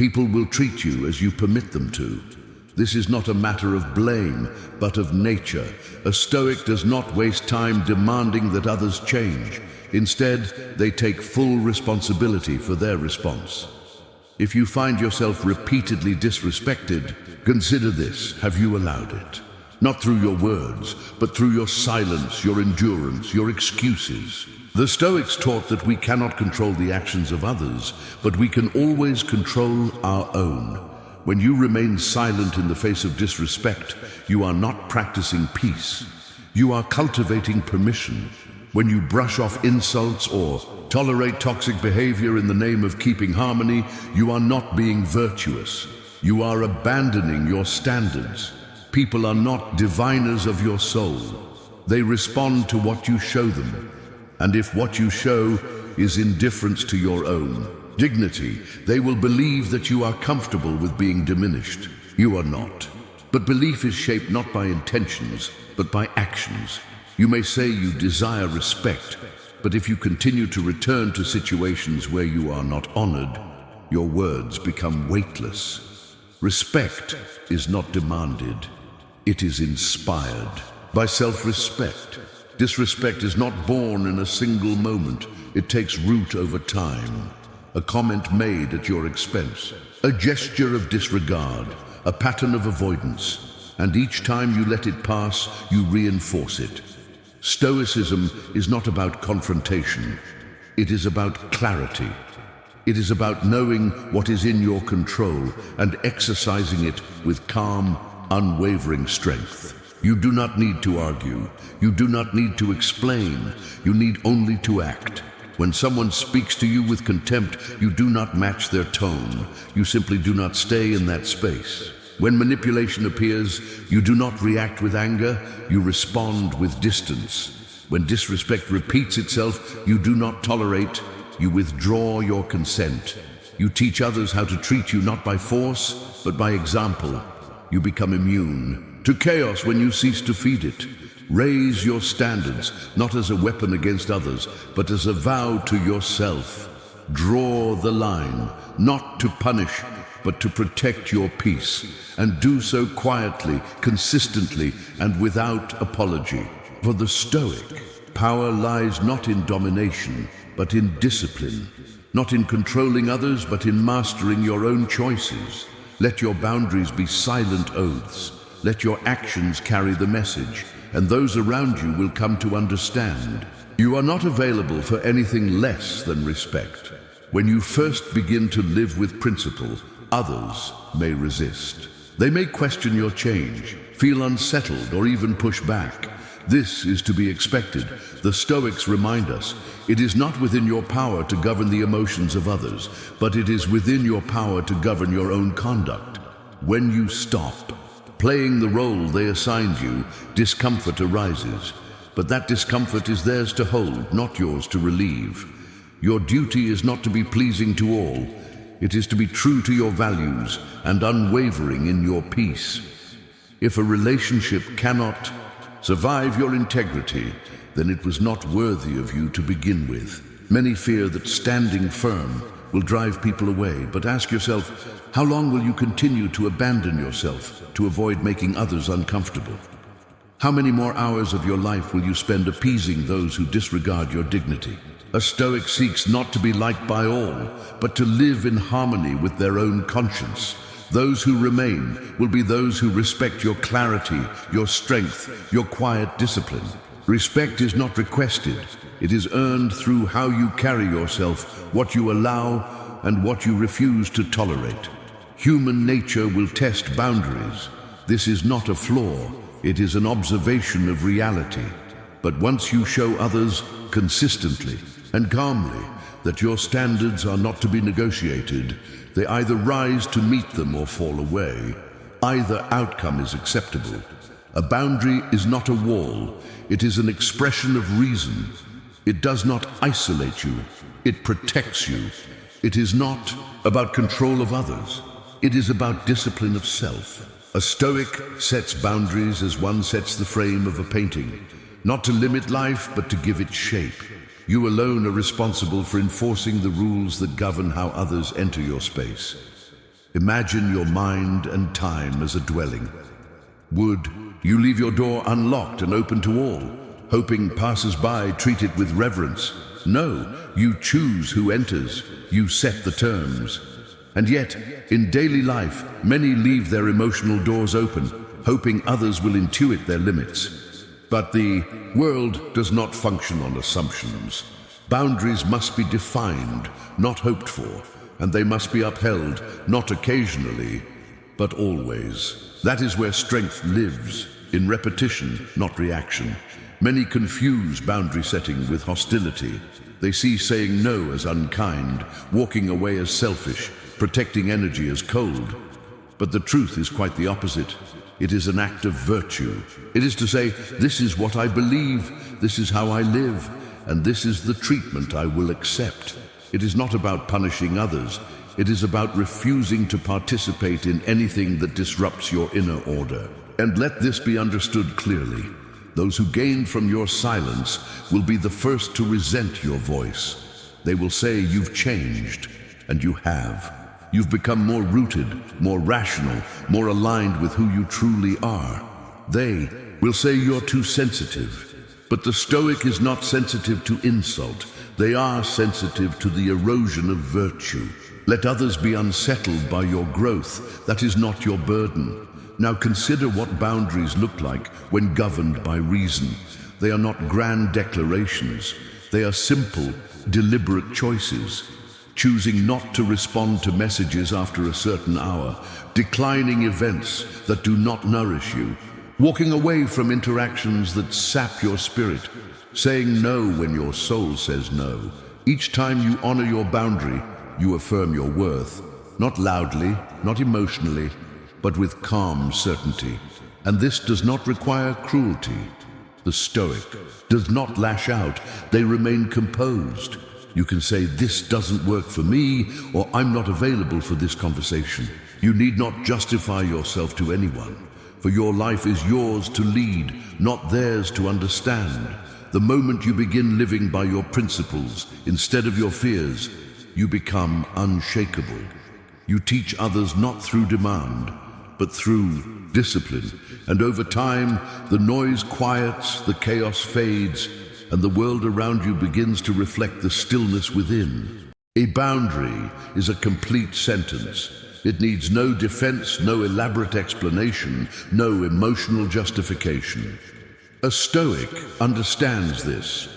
People will treat you as you permit them to. This is not a matter of blame, but of nature. A Stoic does not waste time demanding that others change. Instead, they take full responsibility for their response. If you find yourself repeatedly disrespected, consider this: have you allowed it? Not through your words, but through your silence, your endurance, your excuses. The Stoics taught that we cannot control the actions of others, but we can always control our own. When you remain silent in the face of disrespect, you are not practicing peace. You are cultivating permission. When you brush off insults or tolerate toxic behavior in the name of keeping harmony, you are not being virtuous. You are abandoning your standards. People are not diviners of your soul. They respond to what you show them. And if what you show is indifference to your own dignity, they will believe that you are comfortable with being diminished. You are not. But belief is shaped not by intentions, but by actions. You may say you desire respect, but if you continue to return to situations where you are not honored, your words become weightless. Respect is not demanded. It is inspired by self-respect. Disrespect is not born in a single moment. It takes root over time. A comment made at your expense, a gesture of disregard, a pattern of avoidance, and each time you let it pass, you reinforce it. Stoicism is not about confrontation. It is about clarity. It is about knowing what is in your control and exercising it with calm, unwavering strength. You do not need to argue. You do not need to explain. You need only to act. When someone speaks to you with contempt, you do not match their tone. You simply do not stay in that space. When manipulation appears, you do not react with anger. You respond with distance. When disrespect repeats itself, you do not tolerate. You withdraw your consent. You teach others how to treat you not by force, but by example. You become immune to chaos when you cease to feed it. Raise your standards, not as a weapon against others, but as a vow to yourself. Draw the line, not to punish, but to protect your peace, and do so quietly, consistently, and without apology. For the Stoic, power lies not in domination, but in discipline, not in controlling others, but in mastering your own choices. Let your boundaries be silent oaths. Let your actions carry the message, and those around you will come to understand. You are not available for anything less than respect. When you first begin to live with principle, others may resist. They may question your change, feel unsettled, or even push back. This is to be expected. The Stoics remind us, it is not within your power to govern the emotions of others, but it is within your power to govern your own conduct. When you stop playing the role they assigned you, discomfort arises. But that discomfort is theirs to hold, not yours to relieve. Your duty is not to be pleasing to all. It is to be true to your values and unwavering in your peace. If a relationship cannot survive your integrity, then it was not worthy of you to begin with. Many fear that standing firm will drive people away, but ask yourself, how long will you continue to abandon yourself to avoid making others uncomfortable? How many more hours of your life will you spend appeasing those who disregard your dignity? A Stoic seeks not to be liked by all, but to live in harmony with their own conscience. Those who remain will be those who respect your clarity, your strength, your quiet discipline. Respect is not requested. It is earned through how you carry yourself, what you allow, and what you refuse to tolerate. Human nature will test boundaries. This is not a flaw. It is an observation of reality. But once you show others consistently and calmly that your standards are not to be negotiated, they either rise to meet them or fall away. Either outcome is acceptable. A boundary is not a wall. It is an expression of reason. It does not isolate you. It protects you. It is not about control of others. It is about discipline of self. A Stoic sets boundaries as one sets the frame of a painting, not to limit life, but to give it shape. You alone are responsible for enforcing the rules that govern how others enter your space. Imagine your mind and time as a dwelling. Would you leave your door unlocked and open to all, hoping passers-by treat it with reverence? No, you choose who enters, you set the terms. And yet, in daily life, many leave their emotional doors open, hoping others will intuit their limits. But the world does not function on assumptions. Boundaries must be defined, not hoped for, and they must be upheld, not occasionally, but always. That is where strength lives, in repetition, not reaction. Many confuse boundary setting with hostility. They see saying no as unkind, walking away as selfish, protecting energy as cold. But the truth is quite the opposite. It is an act of virtue. It is to say, this is what I believe, this is how I live, and this is the treatment I will accept. It is not about punishing others. It is about refusing to participate in anything that disrupts your inner order. And let this be understood clearly. Those who gain from your silence will be the first to resent your voice. They will say you've changed, and you have. You've become more rooted, more rational, more aligned with who you truly are. They will say you're too sensitive. But the Stoic is not sensitive to insult. They are sensitive to the erosion of virtue. Let others be unsettled by your growth. That is not your burden. Now consider what boundaries look like when governed by reason. They are not grand declarations. They are simple, deliberate choices. Choosing not to respond to messages after a certain hour, declining events that do not nourish you, walking away from interactions that sap your spirit, saying no when your soul says no. Each time you honor your boundary, you affirm your worth, not loudly, not emotionally, but with calm certainty. And this does not require cruelty. The Stoic does not lash out. They remain composed. You can say, this doesn't work for me, or I'm not available for this conversation. You need not justify yourself to anyone, for your life is yours to lead, not theirs to understand. The moment you begin living by your principles instead of your fears, you become unshakable. You teach others not through demand, but through discipline. And over time, the noise quiets, the chaos fades, and the world around you begins to reflect the stillness within. A boundary is a complete sentence. It needs no defense, no elaborate explanation, no emotional justification. A Stoic understands this.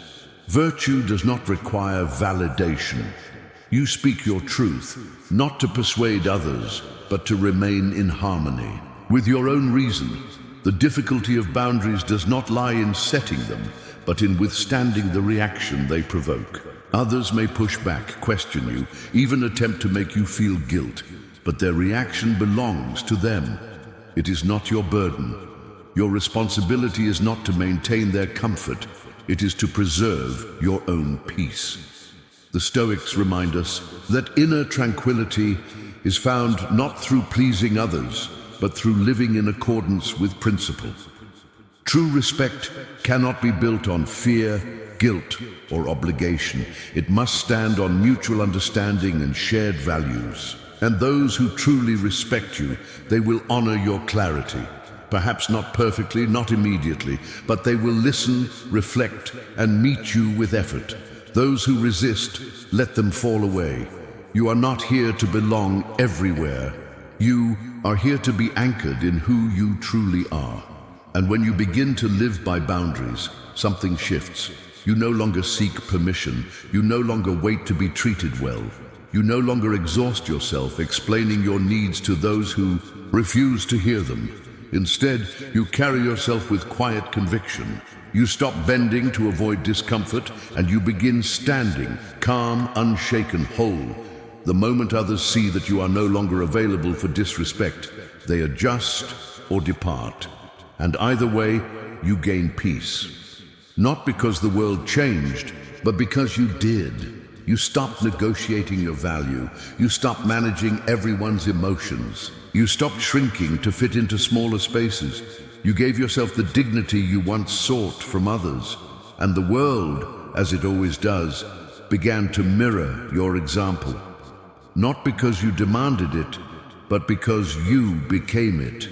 Virtue does not require validation. You speak your truth, not to persuade others, but to remain in harmony with your own reason. The difficulty of boundaries does not lie in setting them, but in withstanding the reaction they provoke. Others may push back, question you, even attempt to make you feel guilt, but their reaction belongs to them. It is not your burden. Your responsibility is not to maintain their comfort. It is to preserve your own peace. The Stoics remind us that inner tranquility is found not through pleasing others, but through living in accordance with principle. True respect cannot be built on fear, guilt, or obligation. It must stand on mutual understanding and shared values. And those who truly respect you, they will honor your clarity. Perhaps not perfectly, not immediately, but they will listen, reflect, and meet you with effort. Those who resist, let them fall away. You are not here to belong everywhere. You are here to be anchored in who you truly are. And when you begin to live by boundaries, something shifts. You no longer seek permission. You no longer wait to be treated well. You no longer exhaust yourself explaining your needs to those who refuse to hear them. Instead, you carry yourself with quiet conviction. You stop bending to avoid discomfort, and you begin standing, calm, unshaken, whole. The moment others see that you are no longer available for disrespect, they adjust or depart. And either way, you gain peace. Not because the world changed, but because you did. You stopped negotiating your value. You stopped managing everyone's emotions. You stopped shrinking to fit into smaller spaces. You gave yourself the dignity you once sought from others. And the world, as it always does, began to mirror your example. Not because you demanded it, but because you became it.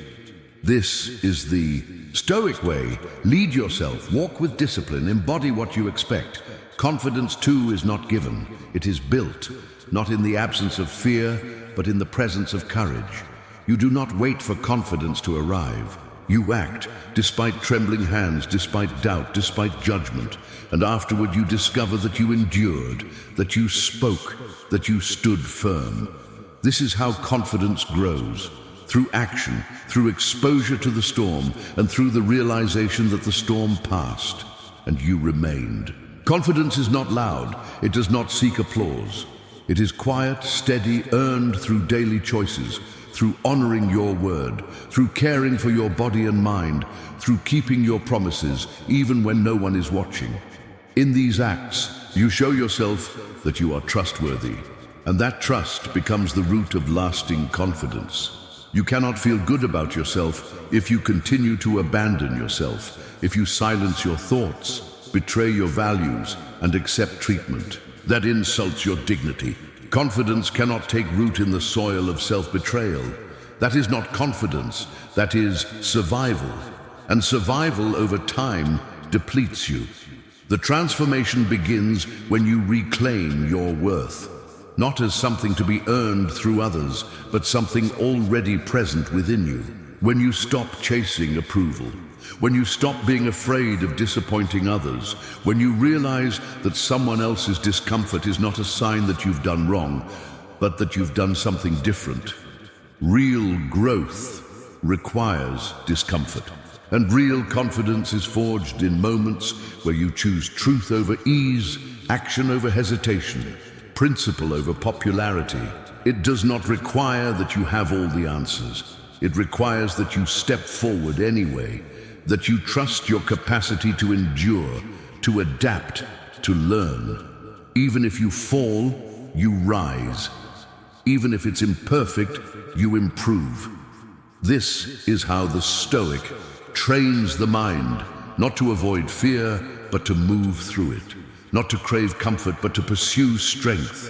This is the Stoic way. Lead yourself, walk with discipline, embody what you expect. Confidence too is not given, it is built, not in the absence of fear, but in the presence of courage. You do not wait for confidence to arrive. You act, despite trembling hands, despite doubt, despite judgment, and afterward you discover that you endured, that you spoke, that you stood firm. This is how confidence grows. Through action, through exposure to the storm, and through the realization that the storm passed, and you remained. Confidence is not loud, it does not seek applause. It is quiet, steady, earned through daily choices, through honoring your word, through caring for your body and mind, through keeping your promises, even when no one is watching. In these acts, you show yourself that you are trustworthy, and that trust becomes the root of lasting confidence. You cannot feel good about yourself if you continue to abandon yourself, if you silence your thoughts, betray your values, and accept treatment that insults your dignity. Confidence cannot take root in the soil of self-betrayal. That is not confidence, that is survival. And survival over time depletes you. The transformation begins when you reclaim your worth. Not as something to be earned through others, but something already present within you. When you stop chasing approval, when you stop being afraid of disappointing others, when you realize that someone else's discomfort is not a sign that you've done wrong, but that you've done something different. Real growth requires discomfort, and real confidence is forged in moments where you choose truth over ease, action over hesitation, principle over popularity. It does not require that you have all the answers. It requires that you step forward anyway, that you trust your capacity to endure, to adapt, to learn. Even if you fall, you rise. Even if it's imperfect, you improve. This is how the Stoic trains the mind, not to avoid fear, but to move through it. Not to crave comfort, but to pursue strength.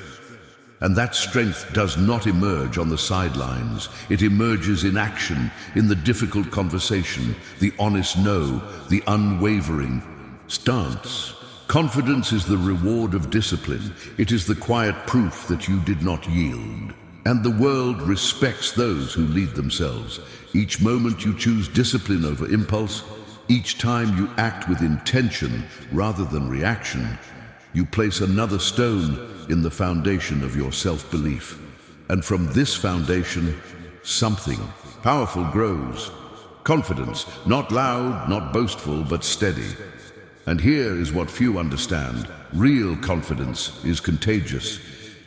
And that strength does not emerge on the sidelines. It emerges in action, in the difficult conversation, the honest no, the unwavering stance. Confidence is the reward of discipline. It is the quiet proof that you did not yield. And the world respects those who lead themselves. Each moment you choose discipline over impulse, each time you act with intention rather than reaction, you place another stone in the foundation of your self-belief. And from this foundation, something powerful grows. Confidence, not loud, not boastful, but steady. And here is what few understand. Real confidence is contagious.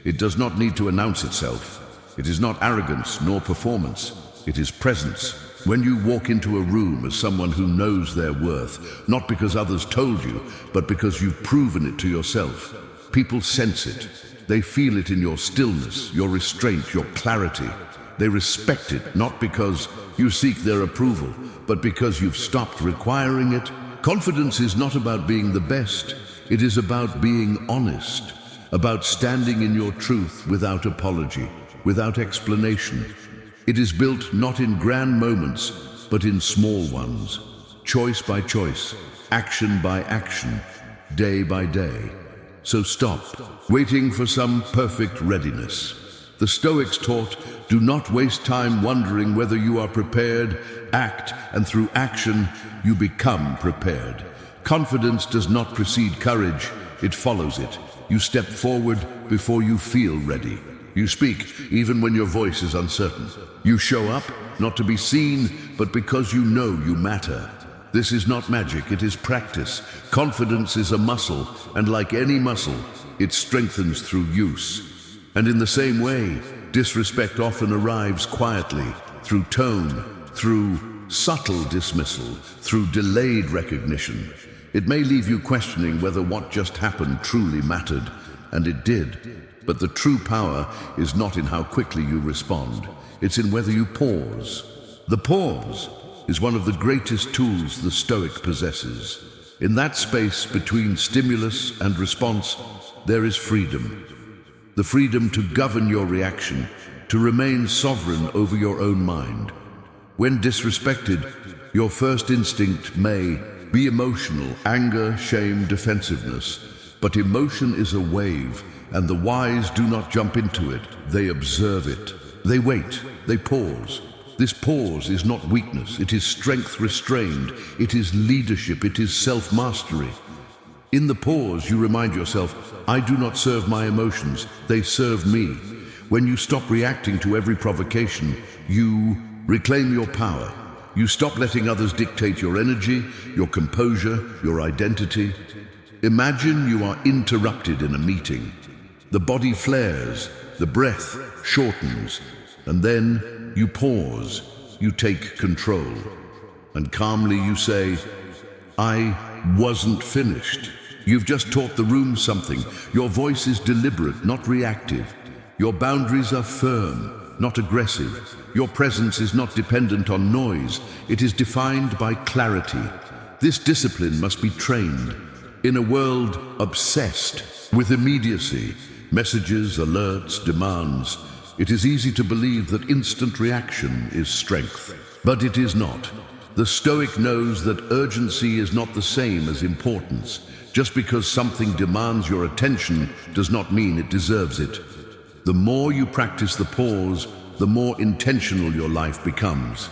It does not need to announce itself. It is not arrogance nor performance. It is presence. When you walk into a room as someone who knows their worth, not because others told you, but because you've proven it to yourself, people sense it. They feel it in your stillness, your restraint, your clarity. They respect it, not because you seek their approval, but because you've stopped requiring it. Confidence is not about being the best. It is about being honest, about standing in your truth without apology, without explanation. It is built not in grand moments, but in small ones, choice by choice, action by action, day by day. So stop waiting for some perfect readiness. The Stoics taught, do not waste time wondering whether you are prepared. Act, and through action, you become prepared. Confidence does not precede courage, it follows it. You step forward before you feel ready. You speak even when your voice is uncertain. You show up, not to be seen, but because you know you matter. This is not magic, it is practice. Confidence is a muscle, and like any muscle, it strengthens through use. And in the same way, disrespect often arrives quietly, through tone, through subtle dismissal, through delayed recognition. It may leave you questioning whether what just happened truly mattered, and it did. But the true power is not in how quickly you respond. It's in whether you pause. The pause is one of the greatest tools the Stoic possesses. In that space between stimulus and response, there is freedom. The freedom to govern your reaction, to remain sovereign over your own mind. When disrespected, your first instinct may be emotional, anger, shame, defensiveness. But emotion is a wave, and the wise do not jump into it. They observe it. They wait. They pause. This pause is not weakness. It is strength restrained. It is leadership. It is self-mastery. In the pause, you remind yourself, I do not serve my emotions. They serve me. When you stop reacting to every provocation, you reclaim your power. You stop letting others dictate your energy, your composure, your identity. Imagine you are interrupted in a meeting. The body flares, the breath shortens, and then you pause, you take control, and calmly you say, I wasn't finished. You've just taught the room something. Your voice is deliberate, not reactive. Your boundaries are firm, not aggressive. Your presence is not dependent on noise. It is defined by clarity. This discipline must be trained. In a world obsessed with immediacy, messages, alerts, demands, it is easy to believe that instant reaction is strength. But it is not. The Stoic knows that urgency is not the same as importance. Just because something demands your attention does not mean it deserves it. The more you practice the pause, the more intentional your life becomes.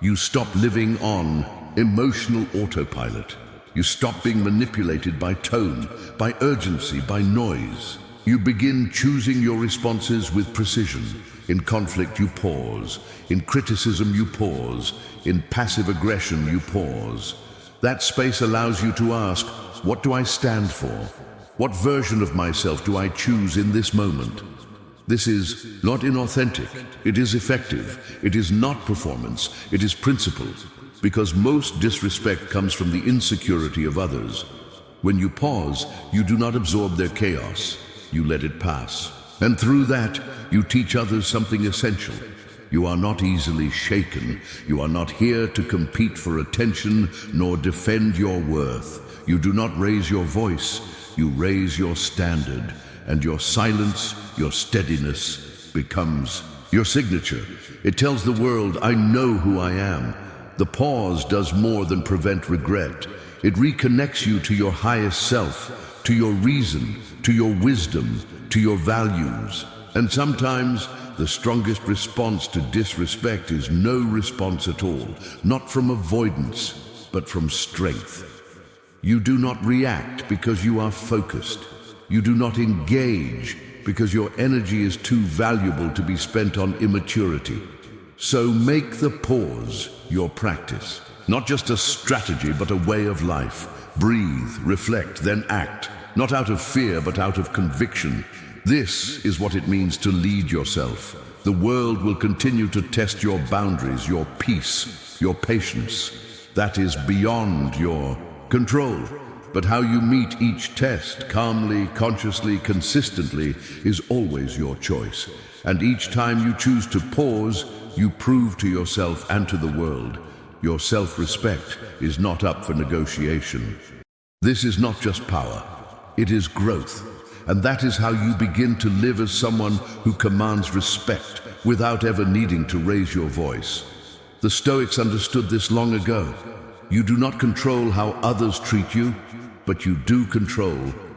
You stop living on emotional autopilot. You stop being manipulated by tone, by urgency, by noise. You begin choosing your responses with precision. In conflict, you pause. In criticism, you pause. In passive aggression, you pause. That space allows you to ask, what do I stand for? What version of myself do I choose in this moment? This is not inauthentic. It is effective. It is not performance. It is principle. Because most disrespect comes from the insecurity of others. When you pause, you do not absorb their chaos. You let it pass. And through that, you teach others something essential. You are not easily shaken. You are not here to compete for attention nor defend your worth. You do not raise your voice. You raise your standard. And your silence, your steadiness, becomes your signature. It tells the world, I know who I am. The pause does more than prevent regret. It reconnects you to your highest self, to your reason, to your wisdom, to your values. And sometimes the strongest response to disrespect is no response at all, not from avoidance, but from strength. You do not react because you are focused. You do not engage because your energy is too valuable to be spent on immaturity. So make the pause your practice. Not just a strategy, but a way of life. Breathe, reflect, then act. Not out of fear, but out of conviction. This is what it means to lead yourself. The world will continue to test your boundaries, your peace, your patience. That is beyond your control. But how you meet each test, calmly, consciously, consistently, is always your choice. And each time you choose to pause, you prove to yourself and to the world, your self-respect is not up for negotiation. This is not just power, it is growth. And that is how you begin to live as someone who commands respect without ever needing to raise your voice. The Stoics understood this long ago. You do not control how others treat you, but you do control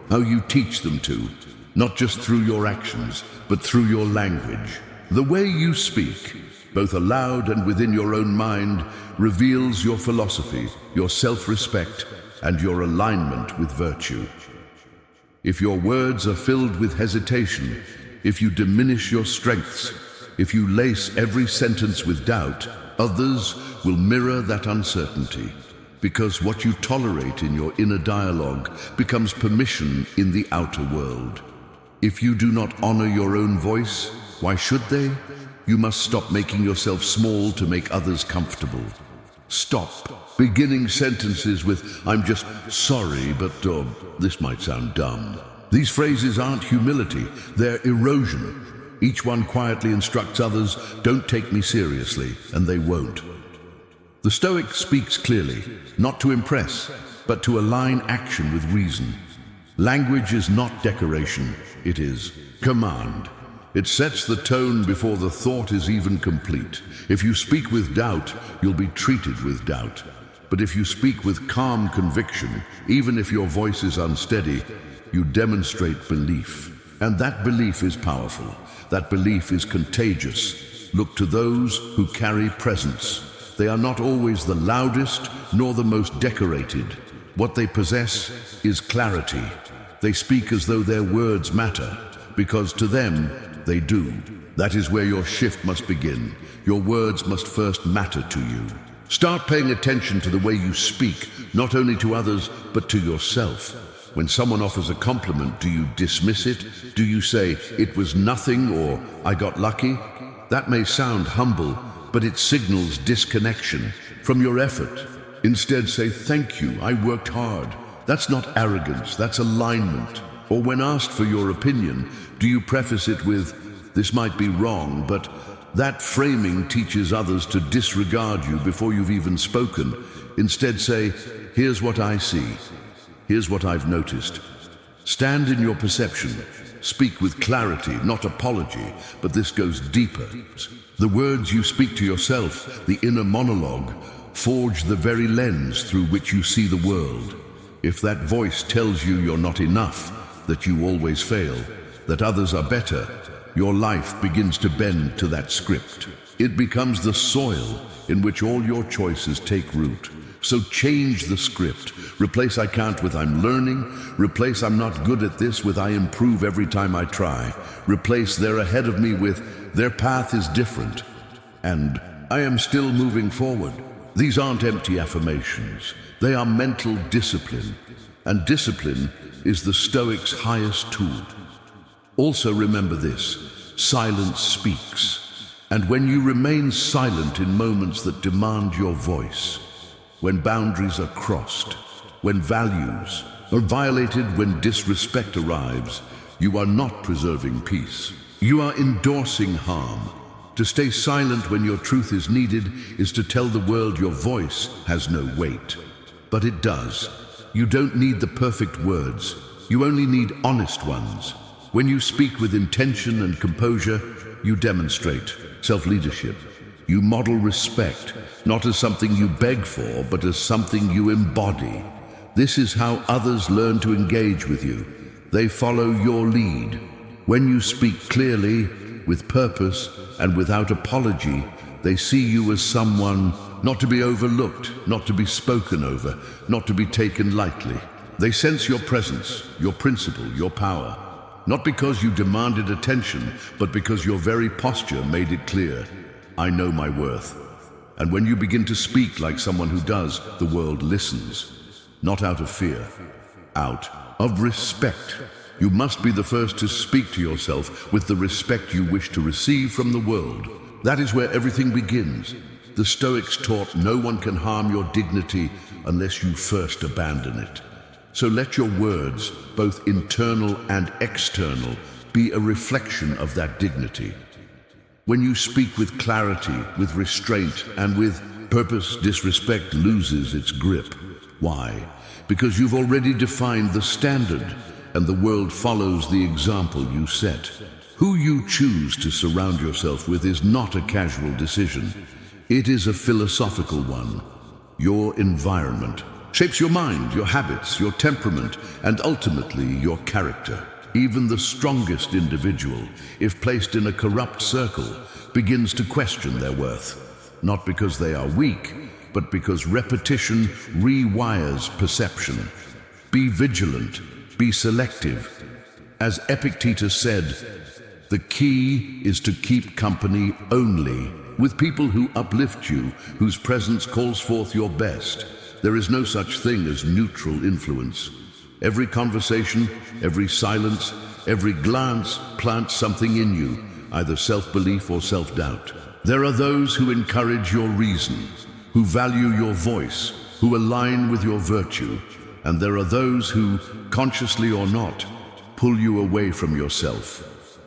how you teach them to, not just through your actions, but through your language. The way you speak, both aloud and within your own mind, reveals your philosophy, your self-respect, and your alignment with virtue. If your words are filled with hesitation, if you diminish your strengths, if you lace every sentence with doubt, others will mirror that uncertainty. Because what you tolerate in your inner dialogue becomes permission in the outer world. If you do not honor your own voice, why should they? You must stop making yourself small to make others comfortable. Stop beginning sentences with, I'm just sorry, but this might sound dumb. These phrases aren't humility, they're erosion. Each one quietly instructs others, don't take me seriously, and they won't. The Stoic speaks clearly, not to impress, but to align action with reason. Language is not decoration, it is command. It sets the tone before the thought is even complete. If you speak with doubt, you'll be treated with doubt. But if you speak with calm conviction, even if your voice is unsteady, you demonstrate belief. And that belief is powerful. That belief is contagious. Look to those who carry presence. They are not always the loudest nor the most decorated. What they possess is clarity. They speak as though their words matter, because to them, they do. That is where your shift must begin. Your words must first matter to you. Start paying attention to the way you speak, not only to others, but to yourself. When someone offers a compliment, do you dismiss it? Do you say, "It was nothing," or "I got lucky"? That may sound humble, but it signals disconnection from your effort. Instead, say, "Thank you, I worked hard." That's not arrogance, that's alignment. Or when asked for your opinion, do you preface it with, "This might be wrong," but that framing teaches others to disregard you before you've even spoken. Instead say, "Here's what I see. Here's what I've noticed." Stand in your perception. Speak with clarity, not apology, but this goes deeper. The words you speak to yourself, the inner monologue, forge the very lens through which you see the world. If that voice tells you you're not enough, that you always fail, that others are better, your life begins to bend to that script. It becomes the soil in which all your choices take root. So change the script. Replace "I can't" with "I'm learning." Replace "I'm not good at this" with "I improve every time I try." Replace "They're ahead of me" with "Their path is different." And "I am still moving forward." These aren't empty affirmations. They are mental discipline. And discipline is the Stoic's highest tool. Also remember this: silence speaks. And when you remain silent in moments that demand your voice, when boundaries are crossed, when values are violated, when disrespect arrives, you are not preserving peace. You are endorsing harm. To stay silent when your truth is needed is to tell the world your voice has no weight. But it does. You don't need the perfect words. You only need honest ones. When you speak with intention and composure, you demonstrate self-leadership. You model respect, not as something you beg for, but as something you embody. This is how others learn to engage with you. They follow your lead. When you speak clearly, with purpose, and without apology, they see you as someone not to be overlooked, not to be spoken over, not to be taken lightly. They sense your presence, your principle, your power. Not because you demanded attention, but because your very posture made it clear. I know my worth. And when you begin to speak like someone who does, the world listens. Not out of fear, out of respect. You must be the first to speak to yourself with the respect you wish to receive from the world. That is where everything begins. The Stoics taught no one can harm your dignity unless you first abandon it. So let your words, both internal and external, be a reflection of that dignity. When you speak with clarity, with restraint, and with purpose, disrespect loses its grip. Why? Because you've already defined the standard, and the world follows the example you set. Who you choose to surround yourself with is not a casual decision. It is a philosophical one. Your environment shapes your mind, your habits, your temperament, and ultimately your character. Even the strongest individual, if placed in a corrupt circle, begins to question their worth. Not because they are weak, but because repetition rewires perception. Be vigilant, be selective. As Epictetus said, the key is to keep company only with people who uplift you, whose presence calls forth your best. There is no such thing as neutral influence. Every conversation, every silence, every glance plants something in you, either self-belief or self-doubt. There are those who encourage your reason, who value your voice, who align with your virtue, and there are those who, consciously or not, pull you away from yourself.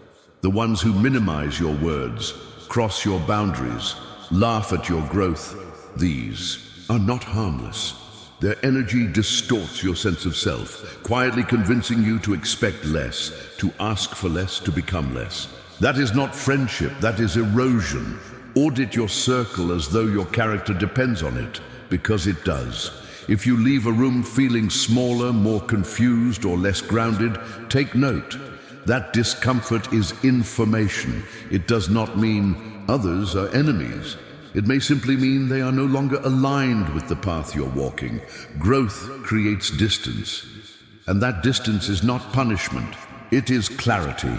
The ones who minimize your words, cross your boundaries, laugh at your growth, these are not harmless. Their energy distorts your sense of self, quietly convincing you to expect less, to ask for less, to become less. That is not friendship, that is erosion. Audit your circle as though your character depends on it, because it does. If you leave a room feeling smaller, more confused, or less grounded, take note. That discomfort is information. It does not mean others are enemies. It may simply mean they are no longer aligned with the path you're walking. Growth creates distance. And that distance is not punishment. It is clarity.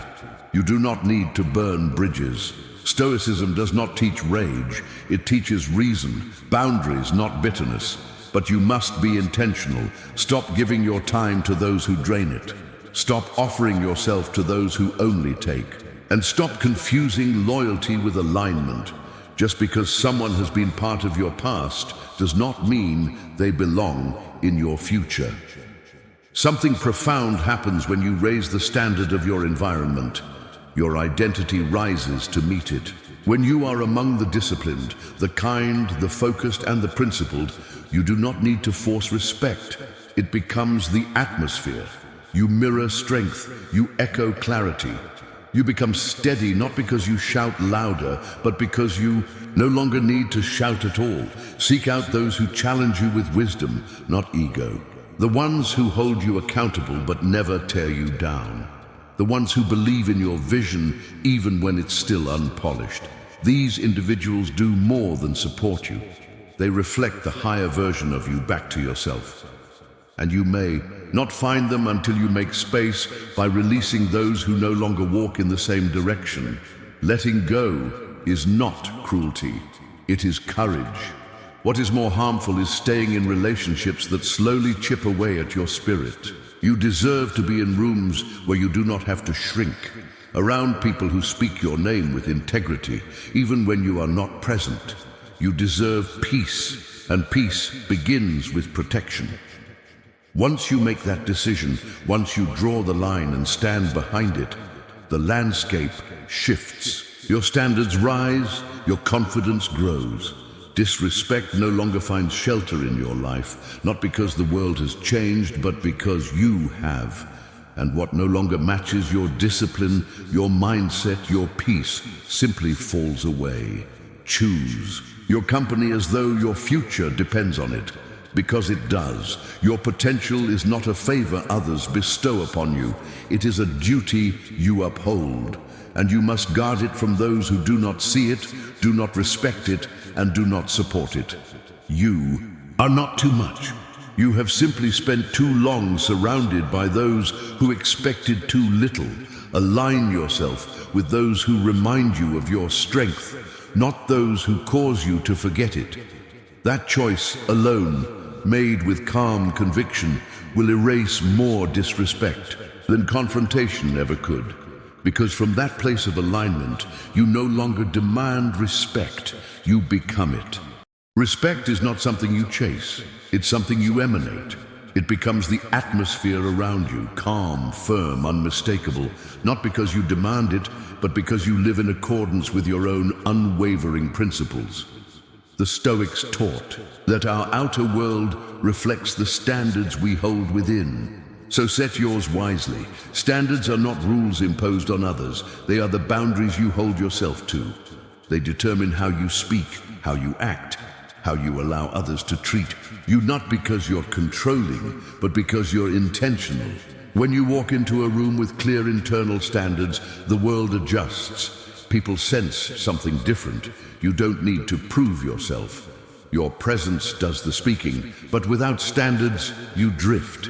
You do not need to burn bridges. Stoicism does not teach rage. It teaches reason, boundaries, not bitterness. But you must be intentional. Stop giving your time to those who drain it. Stop offering yourself to those who only take. And stop confusing loyalty with alignment. Just because someone has been part of your past does not mean they belong in your future. Something profound happens when you raise the standard of your environment. Your identity rises to meet it. When you are among the disciplined, the kind, the focused, and the principled, you do not need to force respect. It becomes the atmosphere. You mirror strength. You echo clarity. You become steady not because you shout louder, but because you no longer need to shout at all. Seek out those who challenge you with wisdom, not ego. The ones who hold you accountable but never tear you down. The ones who believe in your vision even when it's still unpolished. These individuals do more than support you. They reflect the higher version of you back to yourself. And you may not find them until you make space by releasing those who no longer walk in the same direction. Letting go is not cruelty, it is courage. What is more harmful is staying in relationships that slowly chip away at your spirit. You deserve to be in rooms where you do not have to shrink, around people who speak your name with integrity, even when you are not present. You deserve peace, and peace begins with protection. Once you make that decision, once you draw the line and stand behind it, the landscape shifts. Your standards rise, your confidence grows. Disrespect no longer finds shelter in your life, not because the world has changed, but because you have. And what no longer matches your discipline, your mindset, your peace, simply falls away. Choose your company as though your future depends on it. Because it does. Your potential is not a favor others bestow upon you. It is a duty you uphold. And you must guard it from those who do not see it, do not respect it, and do not support it. You are not too much. You have simply spent too long surrounded by those who expected too little. Align yourself with those who remind you of your strength, not those who cause you to forget it. That choice alone, made with calm conviction, will erase more disrespect than confrontation ever could. Because from that place of alignment, you no longer demand respect, you become it. Respect is not something you chase, it's something you emanate. It becomes the atmosphere around you, calm, firm, unmistakable, not because you demand it, but because you live in accordance with your own unwavering principles. The Stoics taught that our outer world reflects the standards we hold within. So set yours wisely. Standards are not rules imposed on others. They are the boundaries you hold yourself to. They determine how you speak, how you act, how you allow others to treat you, not because you're controlling, but because you're intentional. When you walk into a room with clear internal standards, the world adjusts. People sense something different. You don't need to prove yourself. Your presence does the speaking, but without standards, you drift.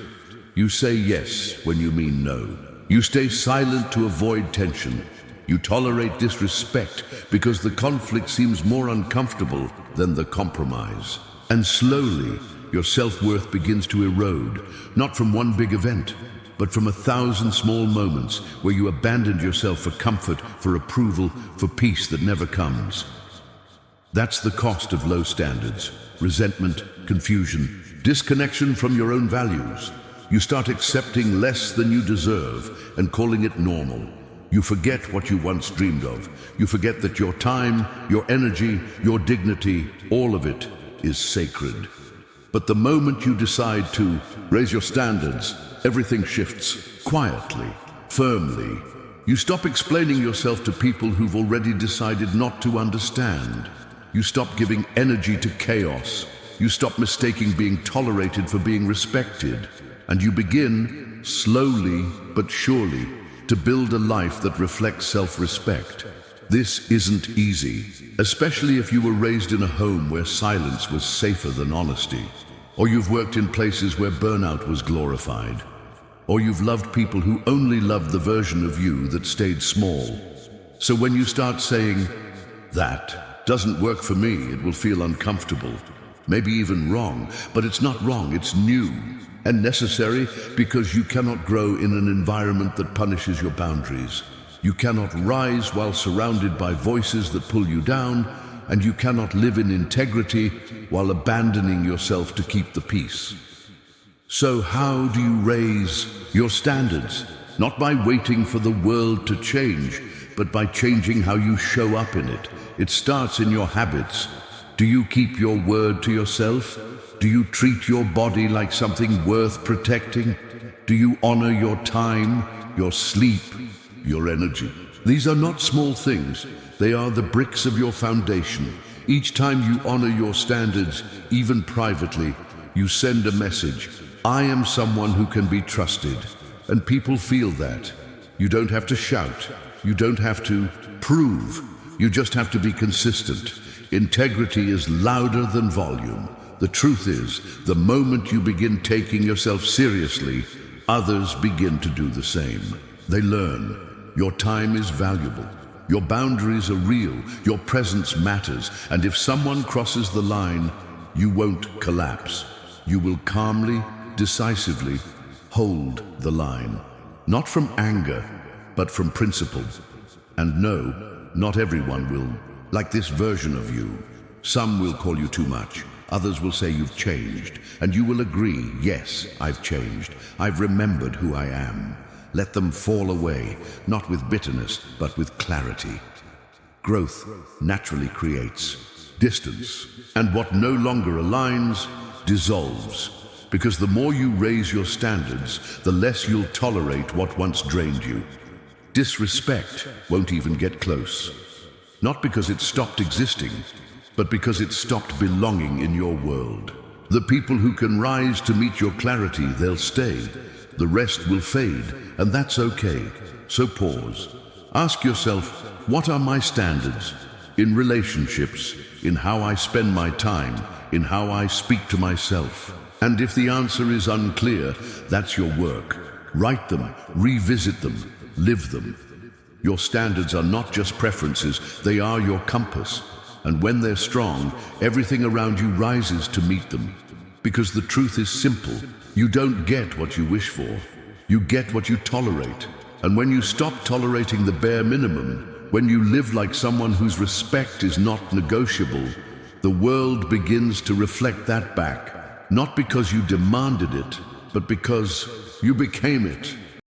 You say yes when you mean no. You stay silent to avoid tension. You tolerate disrespect because the conflict seems more uncomfortable than the compromise. And slowly, your self-worth begins to erode, not from one big event, but from 1,000 small moments where you abandoned yourself for comfort, for approval, for peace that never comes. That's the cost of low standards: resentment, confusion, disconnection from your own values. You start accepting less than you deserve and calling it normal. You forget what you once dreamed of. You forget that your time, your energy, your dignity, all of it is sacred. But the moment you decide to raise your standards, everything shifts quietly, firmly. You stop explaining yourself to people who've already decided not to understand. You stop giving energy to chaos. You stop mistaking being tolerated for being respected. And you begin, slowly but surely, to build a life that reflects self-respect. This isn't easy, especially if you were raised in a home where silence was safer than honesty, or you've worked in places where burnout was glorified, or you've loved people who only loved the version of you that stayed small. So when you start saying, "That doesn't work for me, it will feel uncomfortable," maybe even wrong, but it's not wrong, it's new and necessary, because you cannot grow in an environment that punishes your boundaries. You cannot rise while surrounded by voices that pull you down, and you cannot live in integrity while abandoning yourself to keep the peace. So how do you raise your standards? Not by waiting for the world to change, but by changing how you show up in it. It starts in your habits. Do you keep your word to yourself? Do you treat your body like something worth protecting? Do you honor your time, your sleep, your energy? These are not small things. They are the bricks of your foundation. Each time you honor your standards, even privately, you send a message. I am someone who can be trusted. And people feel that. You don't have to shout. You don't have to prove. You just have to be consistent. Integrity is louder than volume. The truth is, the moment you begin taking yourself seriously, others begin to do the same. They learn. Your time is valuable. Your boundaries are real. Your presence matters. And if someone crosses the line, you won't collapse. You will calmly, decisively hold the line. Not from anger, but from principle. And no, not everyone will like this version of you. Some will call you too much. Others will say you've changed. And you will agree, yes, I've changed. I've remembered who I am. Let them fall away, not with bitterness, but with clarity. Growth naturally creates distance, and what no longer aligns dissolves. Because the more you raise your standards, the less you'll tolerate what once drained you. Disrespect won't even get close. Not because it stopped existing, but because it stopped belonging in your world. The people who can rise to meet your clarity, they'll stay. The rest will fade, and that's okay. So pause. Ask yourself, what are my standards? In relationships, in how I spend my time, in how I speak to myself. And if the answer is unclear, that's your work. Write them, revisit them, live them. Your standards are not just preferences, they are your compass. And when they're strong, everything around you rises to meet them. Because the truth is simple. You don't get what you wish for. You get what you tolerate. And when you stop tolerating the bare minimum, when you live like someone whose respect is not negotiable, the world begins to reflect that back. Not because you demanded it, but because you became it.